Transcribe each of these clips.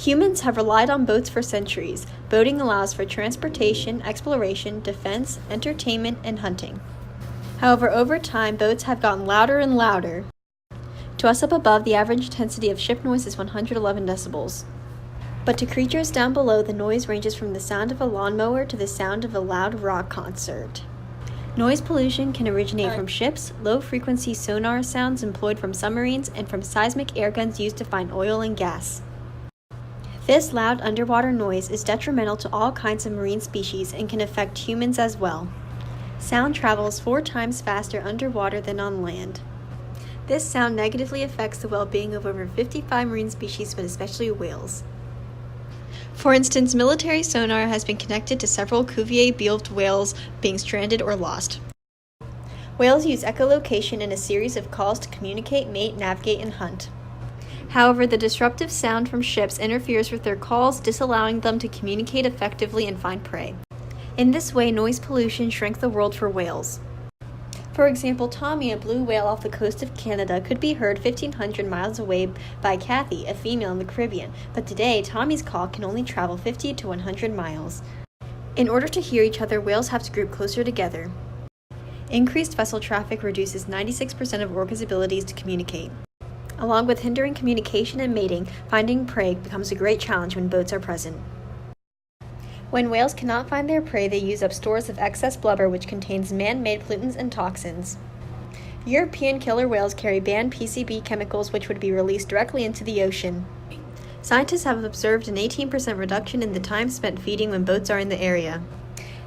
Humans have relied on boats for centuries. Boating allows for transportation, exploration, defense, entertainment, and hunting. However, over time, boats have gotten louder and louder. To us up above, the average intensity of ship noise is 111 decibels. But to creatures down below, the noise ranges from the sound of a lawnmower to the sound of a loud rock concert. Noise pollution can originate from ships, low-frequency sonar sounds employed from submarines, and from seismic air guns used to find oil and gas. This loud underwater noise is detrimental to all kinds of marine species and can affect humans as well. Sound travels 4 times faster underwater than on land. This sound negatively affects the well-being of over 55 marine species, but especially whales. For instance, military sonar has been connected to several Cuvier-beaked whales being stranded or lost. Whales use echolocation in a series of calls to communicate, mate, navigate, and hunt. However, the disruptive sound from ships interferes with their calls, disallowing them to communicate effectively and find prey. In this way, noise pollution shrank the world for whales. For example, Tommy, a blue whale off the coast of Canada, could be heard 1,500 miles away by Kathy, a female in the Caribbean, but today, Tommy's call can only travel 50 to 100 miles. In order to hear each other, whales have to group closer together. Increased vessel traffic reduces 96% of orcas' abilities to communicate. Along with hindering communication and mating, finding prey becomes a great challenge when boats are present. When whales cannot find their prey, they use up stores of excess blubber, which contains man-made pollutants and toxins. European killer whales carry banned PCB chemicals, which would be released directly into the ocean. Scientists have observed an 18% reduction in the time spent feeding when boats are in the area.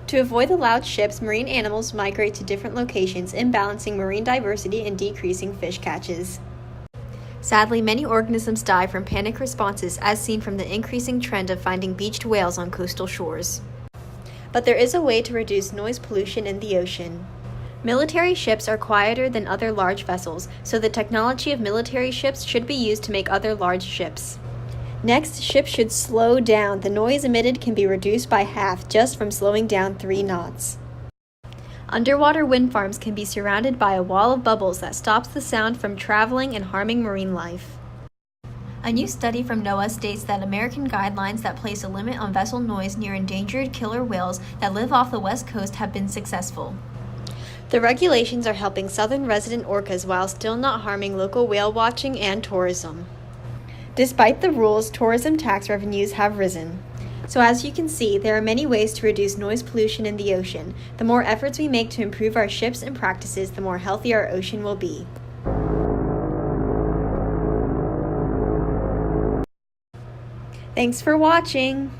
To avoid the loud ships, marine animals migrate to different locations, imbalancing marine diversity and decreasing fish catches. Sadly, many organisms die from panic responses, as seen from the increasing trend of finding beached whales on coastal shores. But there is a way to reduce noise pollution in the ocean. Military ships are quieter than other large vessels, so the technology of military ships should be used to make other large ships. Next, ships should slow down. The noise emitted can be reduced by half just from slowing down 3 knots. Underwater wind farms can be surrounded by a wall of bubbles that stops the sound from traveling and harming marine life. A new study from NOAA states that American guidelines that place a limit on vessel noise near endangered killer whales that live off the west coast have been successful. The regulations are helping southern resident orcas while still not harming local whale watching and tourism. Despite the rules, tourism tax revenues have risen. So as you can see, there are many ways to reduce noise pollution in the ocean. The more efforts we make to improve our ships and practices, the more healthy our ocean will be. Thanks for watching!